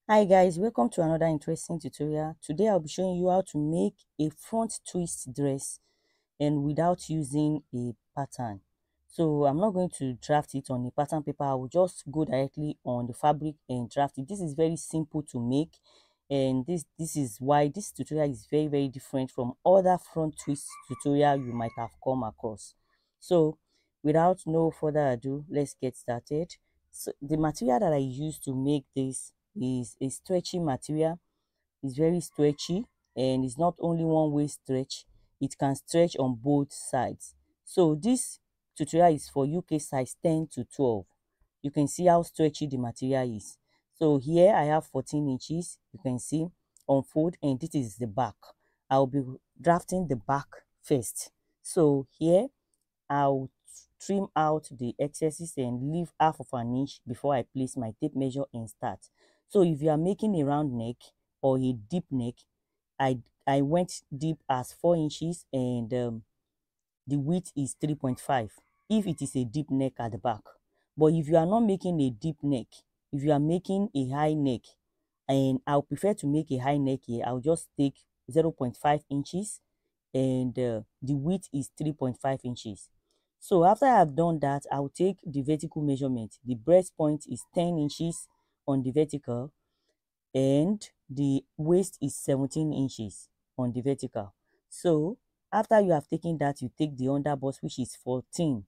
Hi guys, welcome to another interesting tutorial. Today I'll be showing you how to make a front twist dress and without using a pattern. So I'm not going to draft it on a pattern paper. I will just go directly on the fabric and draft it. This is very simple to make, and this is why this tutorial is very different from other front twist tutorial you might have come across. So without no further ado, let's get started. So the material that I use to make this is a stretchy material. It's very stretchy, and it's not only one way stretch, it can stretch on both sides. So this tutorial is for UK size 10 to 12. You can see how stretchy the material is. So here I have 14 inches, you can see, unfold, and this is the back. I'll be drafting the back first. So here I'll trim out the excesses and leave half of an inch before I place my tape measure and start. So if you are making a round neck or a deep neck, I went deep as 4 inches, and the width is 3.5 if it is a deep neck at the back. But if you are not making a deep neck, if you are making a high neck, and I'll prefer to make a high neck here, I'll just take 0.5 inches, and the width is 3.5 inches. So after I've done that, I'll take the vertical measurement. The breast point is 10 inches on the vertical, and the waist is 17 inches on the vertical. So after you have taken that, you take the underbust, which is 14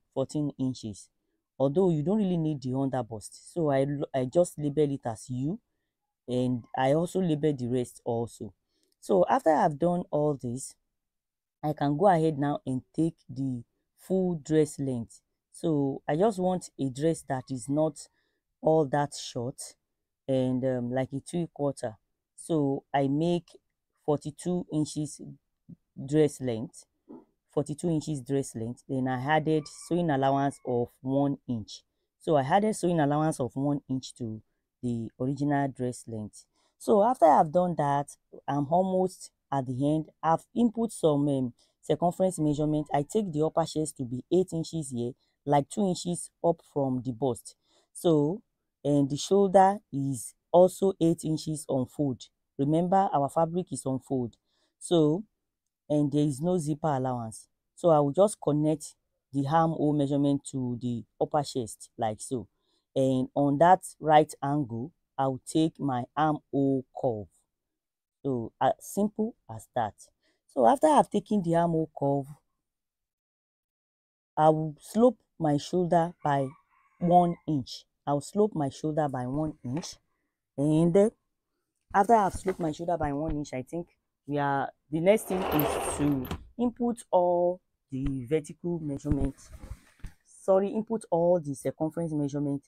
inches. Although you don't really need the underbust, so I just label it as U, and I also label the rest also. So after I've done all this, I can go ahead now and take the full dress length. So I just want a dress that is not all that short, and like a 3/4. So I make 42 inches dress length, 42 inches dress length. Then I added sewing allowance of 1 inch. So I added sewing allowance of 1 inch to the original dress length. So after I've done that, I'm almost at the end. I've input some circumference measurement. I take the upper chest to be 8 inches here, like 2 inches up from the bust. So, and the shoulder is also 8 inches on fold. Remember, our fabric is on fold. So, and there is no zipper allowance. So I will just connect the armhole measurement to the upper chest like so. And on that right angle, I'll take my armhole curve. So as simple as that. So after I've taken the armhole curve, I will slope my shoulder by 1 inch. I'll slope my shoulder by 1 inch. And after I've sloped my shoulder by 1 inch, I think the next thing is to input all the vertical measurements. Sorry, input all the circumference measurement.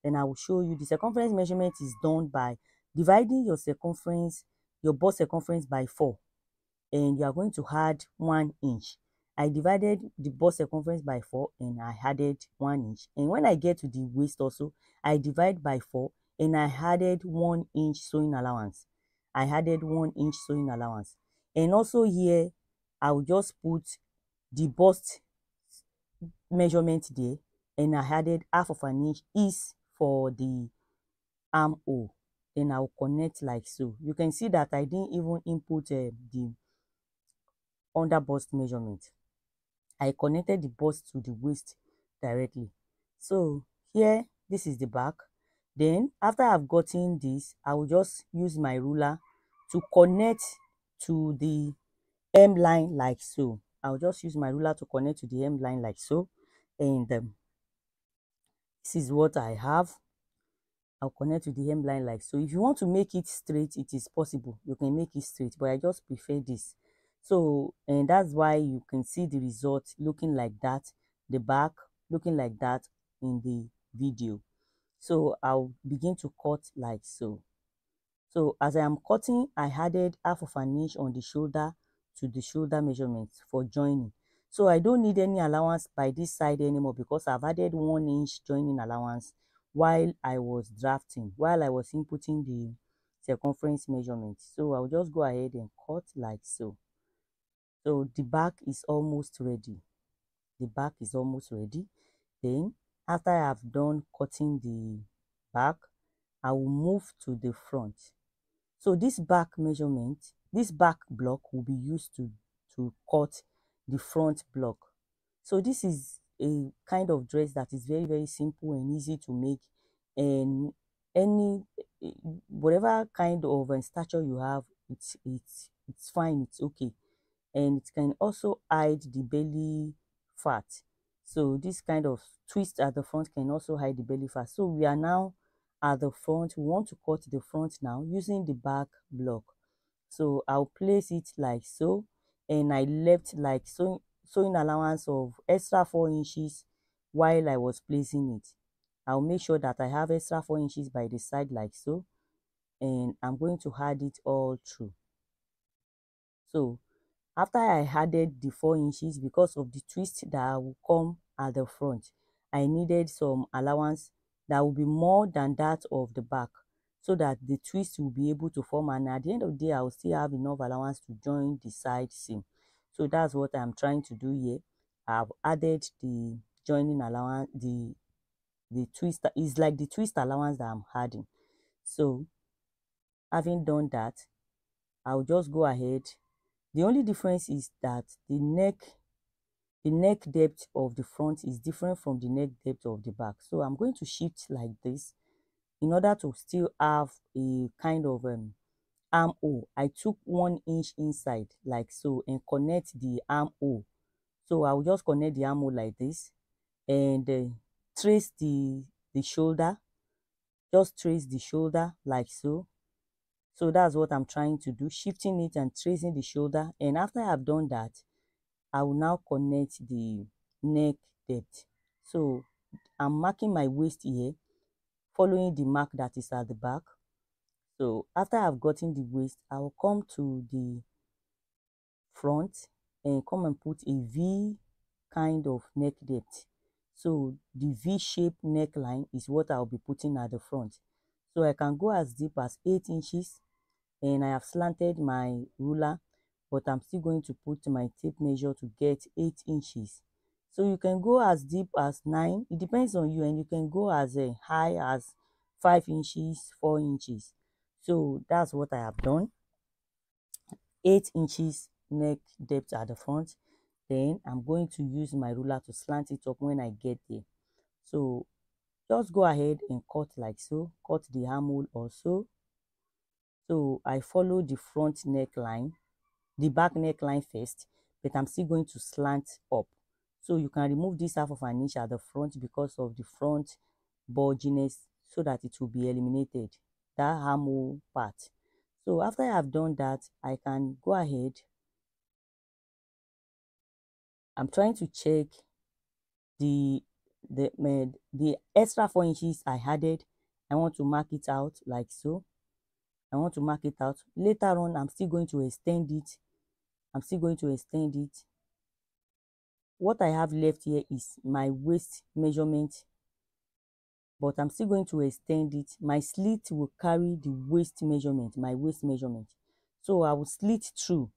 Then I will show you the circumference measurement is done by dividing your circumference, your bust circumference by 4, and you are going to add 1 inch. I divided the bust circumference by 4 and I added 1 inch. And when I get to the waist also, I divide by 4 and I added 1 inch sewing allowance. I added 1 inch sewing allowance. And also here, I will just put the bust measurement there, and I added half of an inch is for the armhole. Then I'll connect like so. You can see that I didn't even input the under bust measurement. I connected the bust to the waist directly. So here, this is the back. Then after I've gotten this, I will just use my ruler to connect to the hem line like so. I'll just use my ruler to connect to the hem line like so. And this is what I have. I'll connect to the hemline like so. If you want to make it straight, it is possible. You can make it straight, but I just prefer this. So, and that's why you can see the result looking like that, the back looking like that in the video. So I'll begin to cut like so. So as I am cutting, I added half of an inch on the shoulder to the shoulder measurement for joining. So I don't need any allowance by this side anymore because I've added 1 inch joining allowance while I was drafting, while I was inputting the circumference measurement. So I'll just go ahead and cut like so. So the back is almost ready. The back is almost ready. Then after I have done cutting the back, I will move to the front. So this back measurement, this back block will be used to cut the front block. So this is a kind of dress that is very, very simple and easy to make, and any whatever kind of stature you have, it's fine, it's okay. And it can also hide the belly fat. So this kind of twist at the front can also hide the belly fat. So we are now at the front. We want to cut the front now using the back block. So I'll place it like so, and I left like sewing allowance of extra 4 inches while I was placing it. I'll make sure that I have extra 4 inches by the side like so, and I'm going to add it all through. So after I added the 4 inches, because of the twist that will come at the front, I needed some allowance that will be more than that of the back, so that the twist will be able to form, and at the end of the day I will still have enough allowance to join the side seam. So that's what I'm trying to do here. I've added the joining allowance, the twist is like the twist allowance that I'm adding. So having done that, I'll just go ahead. The only difference is that the neck depth of the front is different from the neck depth of the back. So I'm going to shift like this in order to still have a kind of armhole. I took 1 inch inside like so and connect the armhole. So I'll just connect the armhole like this, and trace the shoulder. Just trace the shoulder like so. So that's what I'm trying to do, shifting it and tracing the shoulder. And after I've done that, I will now connect the neck depth. So I'm marking my waist here, following the mark that is at the back. So after I've gotten the waist, I will come to the front and come and put a V kind of neck depth. So the V-shaped neckline is what I'll be putting at the front. So I can go as deep as 8 inches, and I have slanted my ruler, but I'm still going to put my tape measure to get 8 inches. So you can go as deep as 9, it depends on you, and you can go as high as 5 inches, 4 inches. So that's what I have done. 8 inches neck depth at the front. Then I'm going to use my ruler to slant it up when I get there. So just go ahead and cut like so. Cut the armhole also. So I follow the front neckline, the back neckline first, but I'm still going to slant up. So you can remove this half of an inch at the front because of the front bulginess, so that it will be eliminated, that armhole part. So after I have done that, I can go ahead. I'm trying to check the the extra 4 inches I added. I want to mark it out like so. I want to mark it out. Later on, I'm still going to extend it. I'm still going to extend it. What I have left here is my waist measurement, but I'm still going to extend it. My slit will carry the waist measurement, my waist measurement. So I will slit through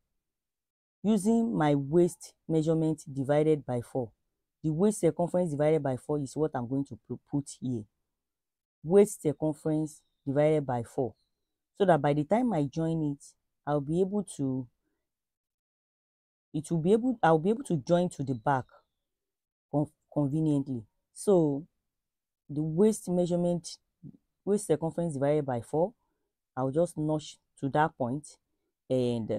using my waist measurement divided by 4. The waist circumference divided by 4 is what I'm going to put here. Waist circumference divided by 4. So that by the time I join it, I'll be able to I'll be able to join to the back conveniently. So the waist measurement, waist circumference divided by 4, I'll just notch to that point, and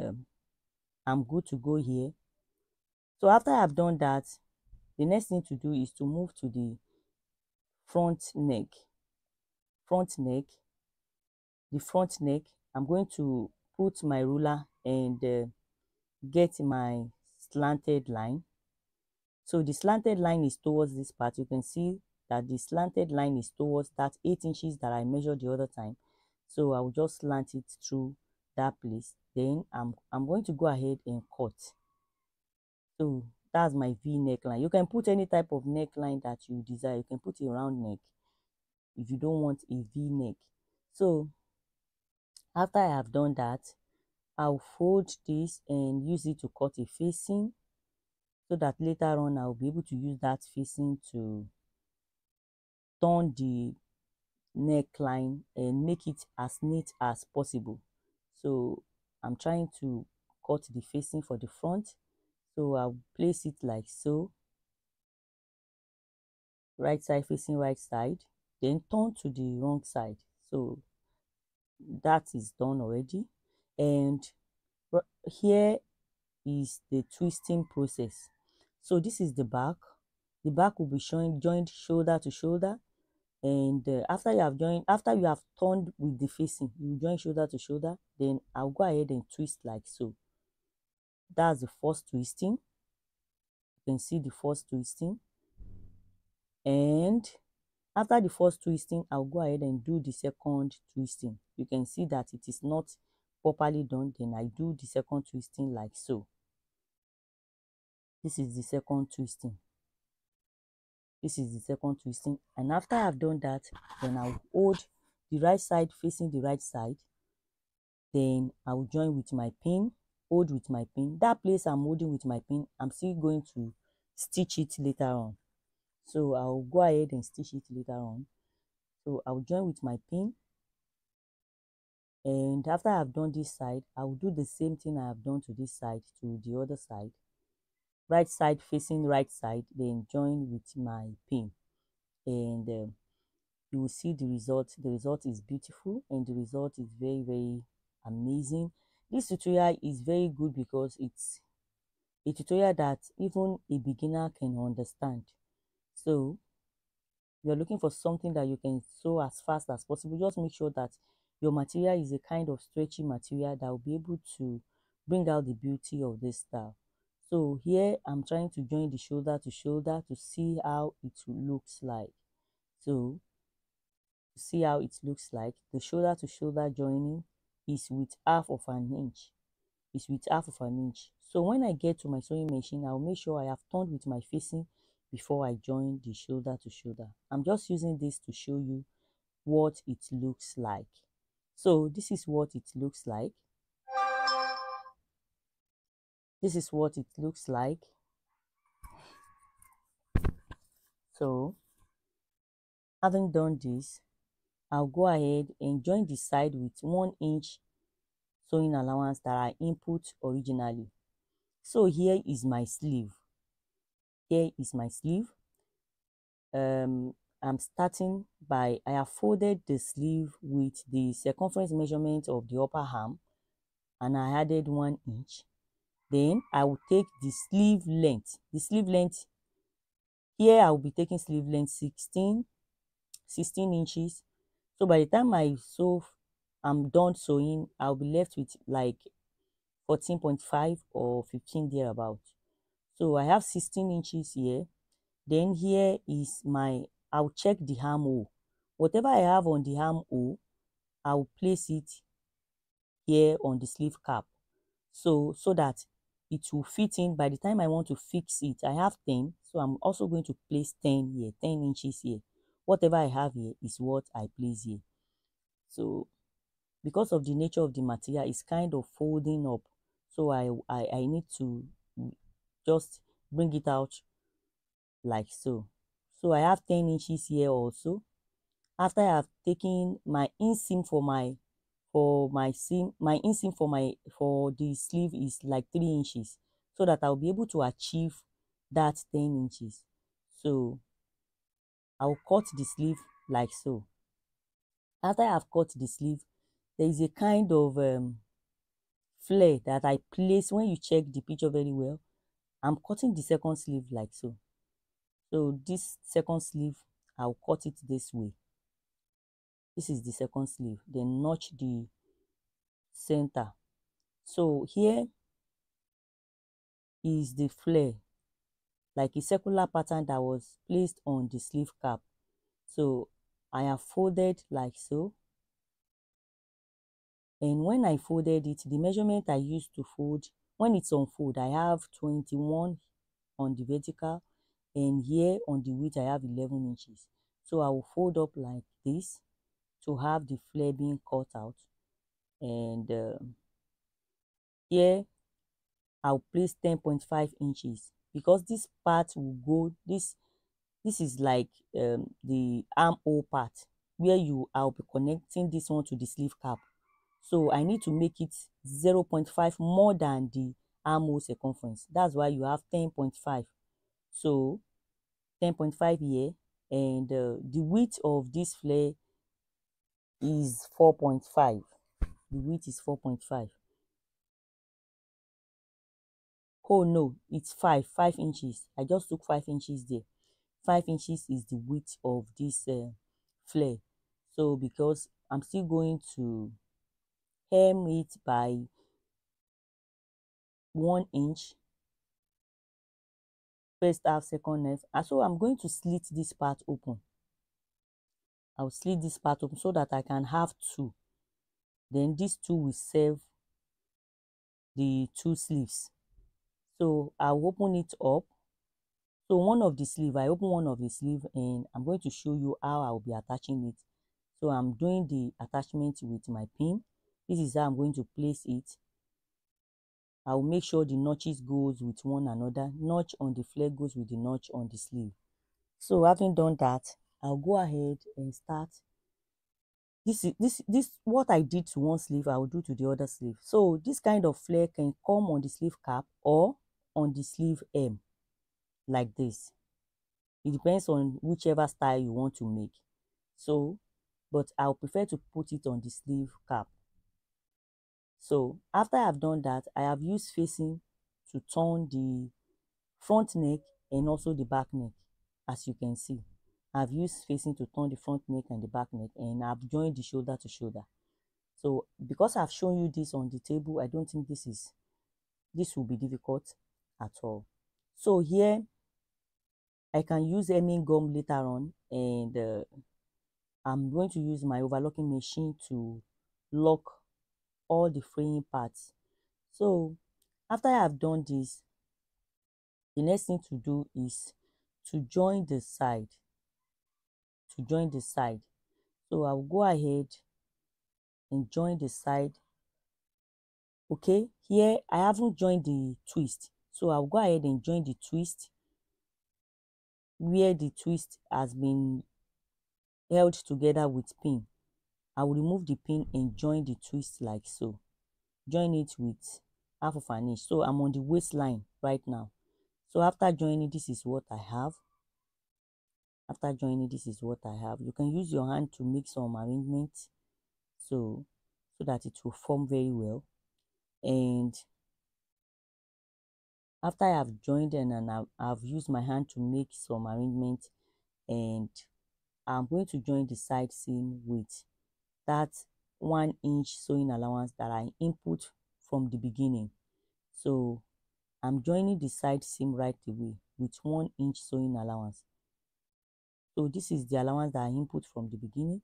I'm good to go here. So after I've done that, the next thing to do is to move to the front neck. The front neck, I'm going to put my ruler and get my slanted line. So the slanted line is towards this part. You can see that the slanted line is towards that 8 inches that I measured the other time. So I will just slant it through that place. Then I'm going to go ahead and cut. So that's my V neckline. You can put any type of neckline that you desire. You can put a round neck if you don't want a V neck. So after I have done that, I'll fold this and use it to cut a facing, so that later on I'll be able to use that facing to turn neckline and make it as neat as possible. So I'm trying to cut the facing for the front, so I'll place it like so, right side facing right side, then turn to the wrong side. So that is done already. And here is the twisting process. So this is the back. The back will be showing joined shoulder to shoulder, and after you have turned with the facing, you join shoulder to shoulder. Then I'll go ahead and twist like so. That's the first twisting. You can see the first twisting, and after the first twisting, I'll go ahead and do the second twisting. You can see that it is not properly done. Then I do the second twisting like so. This is the second twisting. This is the second twisting, and after I've done that, then I'll hold the right side facing the right side. Then I'll join with my pin, hold with my pin. That place I'm holding with my pin, I'm still going to stitch it later on. So I'll go ahead and stitch it later on. So I'll join with my pin, and after I've done this side, I'll do the same thing I have done to this side to the other side. Right side facing right side, then join with my pin, and you will see the result. The result is beautiful, and the result is very, very amazing. This tutorial is very good because it's a tutorial that even a beginner can understand. So you're looking for something that you can sew as fast as possible. Just make sure that your material is a kind of stretchy material that will be able to bring out the beauty of this style. So here I'm trying to join the shoulder to shoulder to see how it looks like. So to see how it looks like, the shoulder to shoulder joining is with half of an inch. Is with half of an inch. So when I get to my sewing machine, I'll make sure I have turned with my facing before I join the shoulder to shoulder. I'm just using this to show you what it looks like. So this is what it looks like. This is what it looks like. So having done this, I'll go ahead and join the side with 1 inch sewing allowance that I input originally. So here is my sleeve. Here is my sleeve. I'm starting by, I have folded the sleeve with the circumference measurement of the upper arm, and I added 1 inch. Then I will take the sleeve length. The sleeve length, here I will be taking sleeve length 16 inches. So by the time I'm done sewing, I'll be left with like 14.5 or 15 thereabout. So I have 16 inches here. Then here is I'll check the armhole. Whatever I have on the armhole, I'll place it here on the sleeve cap. So that it will fit in. By the time I want to fix it, I have 10. So I'm also going to place 10 here, 10 inches here. Whatever I have here is what I place here. So because of the nature of the material, it's kind of folding up. So I need to just bring it out like so. So I have 10 inches here also. After I have taken my inseam my inseam for the sleeve is like 3 inches, so that I'll be able to achieve that 10 inches. So I'll cut the sleeve like so. After I have cut the sleeve, there is a kind of flare that I place. When you check the picture very well, I'm cutting the second sleeve like so. So this second sleeve, I'll cut it this way. This is the second sleeve. Then notch the center. So here is the flare, like a circular pattern that was placed on the sleeve cap. So I have folded like so. And when I folded it, the measurement I used to fold, when it's on fold, I have 21 on the vertical, and here on the width I have 11 inches. So I will fold up like this to have the flare being cut out. And here I'll place 10.5 inches, because this part will go, this is like the armhole part. where I'll be connecting this one to the sleeve cap. So I need to make it 0.5 more than the armhole circumference. That's why you have 10.5. So 10.5 here, and the width of this flare is 4.5. The width is 4.5. Oh no, it's 5 inches. I just took 5 inches there. 5 inches is the width of this flare. So because I'm still going to hem it by 1 inch, first half, second half, and so I'm going to slit this part open. I'll slit this part open so that I can have two. Then these two will serve the two sleeves. So I'll open it up. So one of the sleeve, I open one of the sleeve, and I'm going to show you how I'll be attaching it. So I'm doing the attachment with my pin. This is how I'm going to place it. I'll make sure the notches goes with one another. Notch on the flare goes with the notch on the sleeve. So having done that, I'll go ahead and start. This what I did to one sleeve, I will do to the other sleeve. So this kind of flare can come on the sleeve cap or on the sleeve hem, like this. It depends on whichever style you want to make. So, but I'll prefer to put it on the sleeve cap. So after I've done that, I have used facing to turn the front neck and also the back neck. As you can see, I've used facing to turn the front neck and the back neck, and I've joined the shoulder to shoulder. So because I've shown you this on the table, I don't think this will be difficult at all. So here I can use hemming gum later on, and I'm going to use my overlocking machine to lock all the fraying parts. So after I have done this, the next thing to do is to join the side. So I'll go ahead and join the side. Okay, here I haven't joined the twist, so I'll go ahead and join the twist where the twist has been held together with pin. I will remove the pin and join the twist like so. Join it with half of an inch. So I'm on the waistline right now. So after joining, this is what I have. You can use your hand to make some arrangements so that it will form very well. And after I have joined and I've used my hand to make some arrangements, and I'm going to join the side seam with that 1 inch sewing allowance that I input from the beginning. So I'm joining the side seam right away with 1 inch sewing allowance. So this is the allowance that I input from the beginning.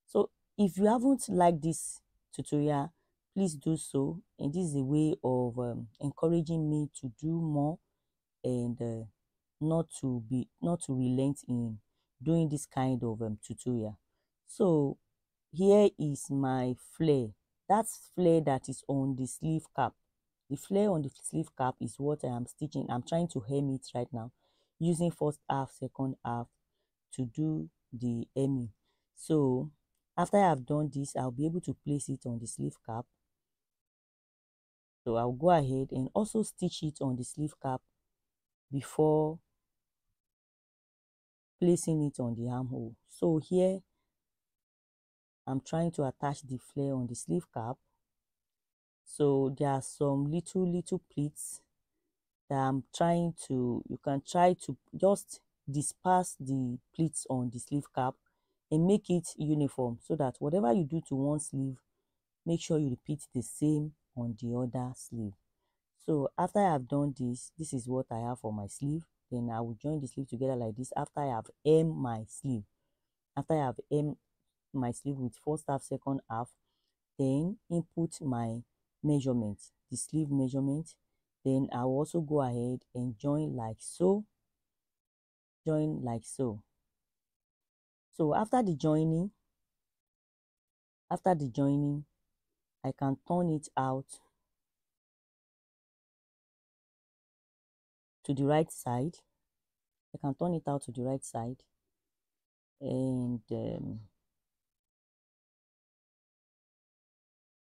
So if you haven't liked this tutorial, please do so. And this is a way of encouraging me to do more, and not to relent in doing this kind of tutorial. So here is my flare. That's flare that is on the sleeve cap. The flare on the sleeve cap is what I am stitching. I'm trying to hem it right now using first half, second half to do the hemming. So after I have done this, I'll be able to place it on the sleeve cap. So I'll go ahead and also stitch it on the sleeve cap before placing it on the armhole. So here I'm trying to attach the flare on the sleeve cap. So there are some little pleats that I'm trying to, you can try to just disperse the pleats on the sleeve cap and make it uniform, so that whatever you do to one sleeve, make sure you repeat the same on the other sleeve. So after I have done this, this is what I have for my sleeve. Then I will join the sleeve together like this after I have hemmed my sleeve. After I have hemmed my sleeve with first half, second half, then input my measurement, the sleeve measurement. Then I will also go ahead and join like so. So after the joining, I can turn it out to the right side. And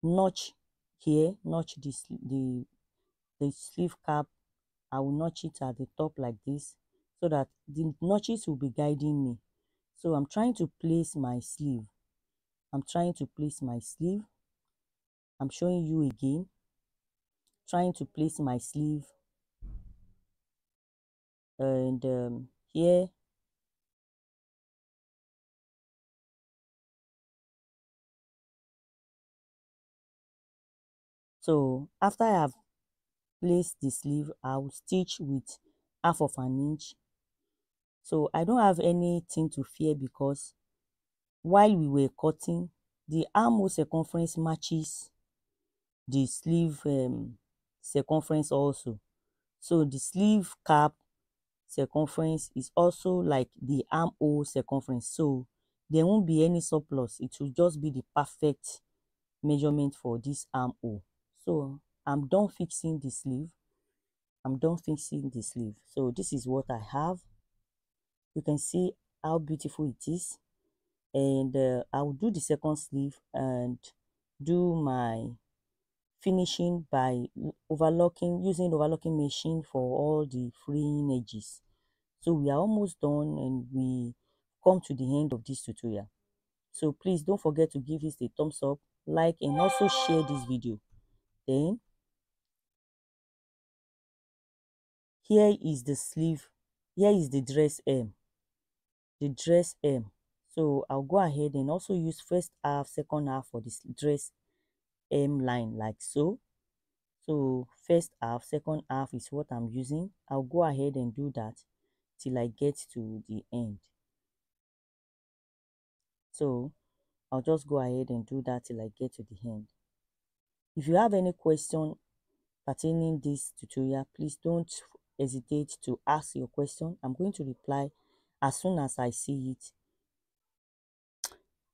notch here, notch this the sleeve cap. I will notch it at the top like this so that the notches will be guiding me. So I'm trying to place my sleeve. I'm trying to place my sleeve. I'm showing you again. Trying to place my sleeve, and here. So after I have placed the sleeve, I will stitch with half of an inch. So I don't have anything to fear because while we were cutting, the armhole circumference matches the sleeve circumference also. So the sleeve cap circumference is also like the armhole circumference. So there won't be any surplus. It will just be the perfect measurement for this armhole. So I'm done fixing the sleeve. I'm done fixing the sleeve. So this is what I have. You can see how beautiful it is. And I'll do the second sleeve and do my finishing by overlocking, using overlocking machine for all the freeing edges. So we are almost done and we come to the end of this tutorial. So please don't forget to give it a thumbs up, like, and also share this video. Then here is the sleeve, here is the dress hem, the dress hem. So I'll go ahead and also use first half, second half for this dress hem line like so. So first half, second half is what I'm using. I'll go ahead and do that till I get to the end. So I'll just go ahead and do that till I get to the end. If you have any question pertaining this tutorial, please don't hesitate to ask your question. I'm going to reply as soon as I see it.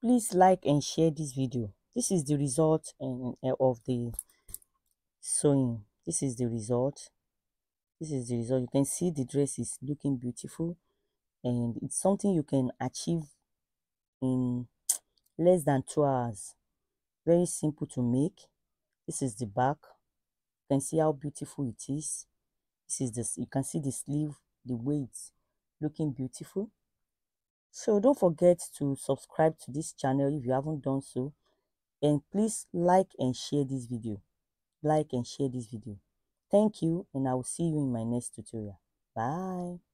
Please like and share this video. This is the result of the sewing. This is the result. This is the result. You can see the dress is looking beautiful, and it's something you can achieve in less than 2 hours. Very simple to make. This is the back. You can see how beautiful it is. This is this. You can see the sleeve, the way it's looking beautiful. So don't forget to subscribe to this channel if you haven't done so, and please like and share this video. Like and share this video. Thank you, and I will see you in my next tutorial. Bye.